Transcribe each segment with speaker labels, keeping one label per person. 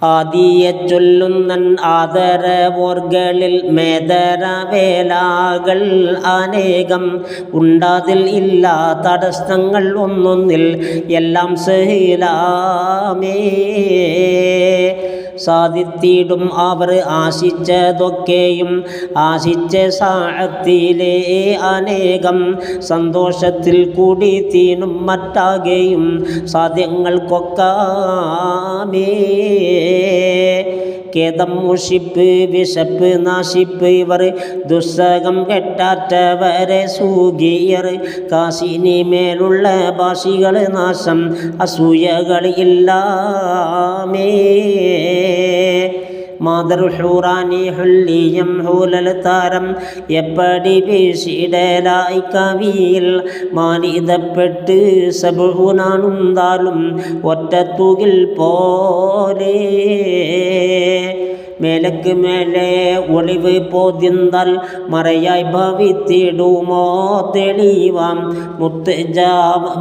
Speaker 1: ആദിയെ ചൊല്ലുന്നൻ ആദരവോർകളിൽ മേദരവേലാകൾ അനേകം ഉണ്ടാതിൽ ഇല്ല തടസ്സങ്ങൾ ഒന്നൊന്നിൽ എല്ലാം സഹിലാമേ സാധിത്തിടും അവർ ആശിച്ചതൊക്കെയും ആശിച്ച സാഴത്തിലെ അനേകം സന്തോഷത്തിൽ കൂടി തീനും മറ്റാകെയും സാധ്യങ്ങൾക്കൊക്കാമേ കേദം മുഷിപ്പ് വിശപ്പ് നാശിപ്പ് ഇവർ ദുസ്സകം കെട്ടാറ്റവരെ സൂകിയർ കാശിനി മേലുള്ള ഭാഷികൾ നാശം അസൂയകൾ ഇല്ലാമേ മാതൃഹൂറാനി ഹുല്ലിയം ഹൂലൽ താരം എപ്പടി വീശിടലായി കവിയിൽ മാനിതപ്പെട്ട് സബുനാണുന്താലും ഒറ്റത്തുകിൽ പോലെ മേലക്ക് മേലെ ഒളിവ് പോതിന്താൽ മറയായി ഭവിത്തിടുമോ തെളിവാം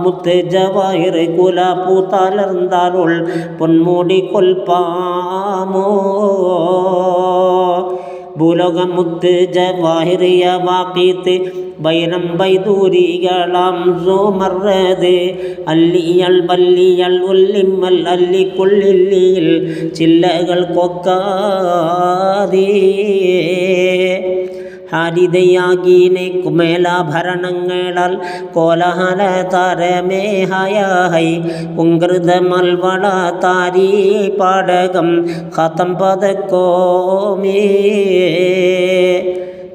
Speaker 1: മുത്ത് ജവാഹിർ കുല പൂത്താലർന്നാലുൾ പൊന്മൂടി കൊൽപ്പാമോ ഭൂലോകം മുത്ത് ജവാഹിറിയ വാക്കീത്ത് ബൈനം ബൈദൂരികളാം സോമറത് അല്ലിയൽ ബല്ലിയൽ ഉല്ലിമ്മൽ അല്ലിക്കുള്ളില്ലിയിൽ ചില്ലകൾ കൊക്കാതെ ഹാരിതയാകീനെ കുമേലാഭരണങ്ങളാൽ കോലഹല താരമേഹയാഹൈ ഉങ്കൃതമൽവള താരീ പാടകം ഖതം പതക്കോമേ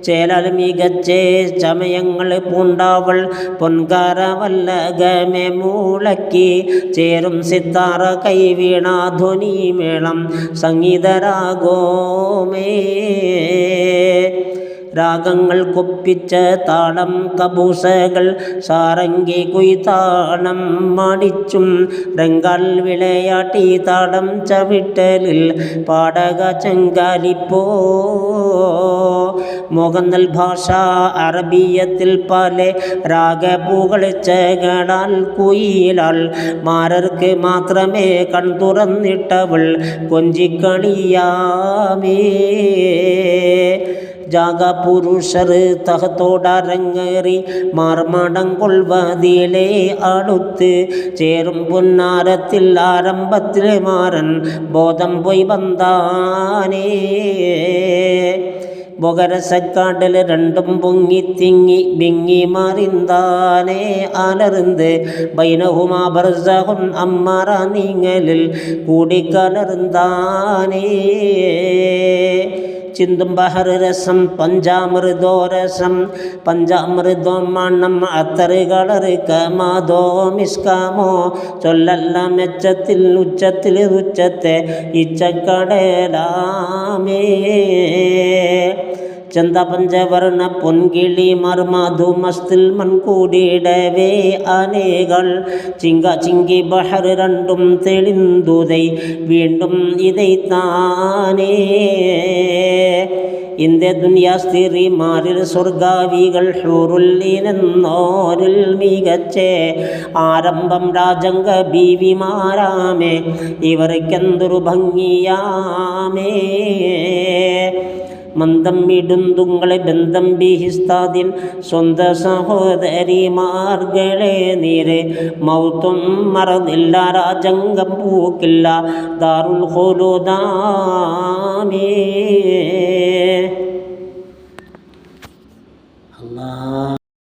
Speaker 1: ചേലൽ മികച്ചേ ചമയങ്ങൾ പൂണ്ടാവൾ പൊൻകാരവല്ലകമേ മൂളക്കി ചേരും സിത്താറ കൈവീണാധ്വനി മേളം സംഗീതരാഗോമേ രാഗങ്ങൾ കൊപ്പിച്ച താളം കബൂസകൾ സാരംഗി കുയ്താളം മാടിച്ചും രംഗാൽ വിളയാട്ടി താളം ചവിട്ടലിൽ പാടക ചങ്കാലിപ്പോ മോഹന്നൽ ഭാഷ അറബിയത്തിൽ പല രാഗപൂകളിച്ചകളാൽ കുയിലാൽ മാരർക്ക് മാത്രമേ കൺ തുറന്നിട്ടവൾ കൊഞ്ചിക്കളിയാമേ ജാഗ പുരുഷർ തഹത്തോടരങ്ങേറി മാർമാടം കൊൾവതിലെ അടുത്ത് ചേരും പുന്നാരത്തിൽ ആരംഭത്തിൽ മാറൻ ബോധം പോയി വന്നാനേ ബൊകരസക്കാട്ടിൽ രണ്ടും പൊങ്ങി തിങ്ങി ബിങ്ങി മറിന്താനേ അലർന്ന് ബൈനഹുമാ ബർസഹുൻ അമ്മറ നീങ്ങലിൽ കൂടിക്കലർന്നാനേ ചിന്തും ബഹർ രസം പഞ്ചാമൃതോരസം പഞ്ചാമൃതോ മണം അത്തറ് കളറ് കമാതോ മിസ്കാമോ ചൊല്ലല്ല മെച്ചത്തിൽ ഉച്ചത്തിൽ ഉച്ചത്തെ ഇച്ചക്കടലാമേ ചന്ത പഞ്ചവർണ പൊൻകിളി മർമാധു മസ്തിൽ മൺകൂടിയിടവേ ആനകൾ ചിങ്കി ബഹർ രണ്ടും തെളിന്തുതൈ വീണ്ടും ഇതൈ താനേ ഇന്ത്യ ദുനിയാസ്തിരി മാറിൽ സ്വർഗാവികൾ ഹൂറുല്ലീനെന്നോരിൽ മികച്ചേ ആരംഭം രാജംഗ ബീവിമാരാമേ ഇവർക്കെന്തൊരു ഭംഗിയാമേ മന്ദം ഇടുന്തുങ്ങളെ ബന്ധം ബിഹിസ്താദിൻ സ്വന്ത സഹോദരിമാർകളെ നീര് മൗത്തും മറന്നില്ല രാജംഗം പൂക്കില്ല ദാറുൽ ഖുലൂദാമേ അല്ലാ.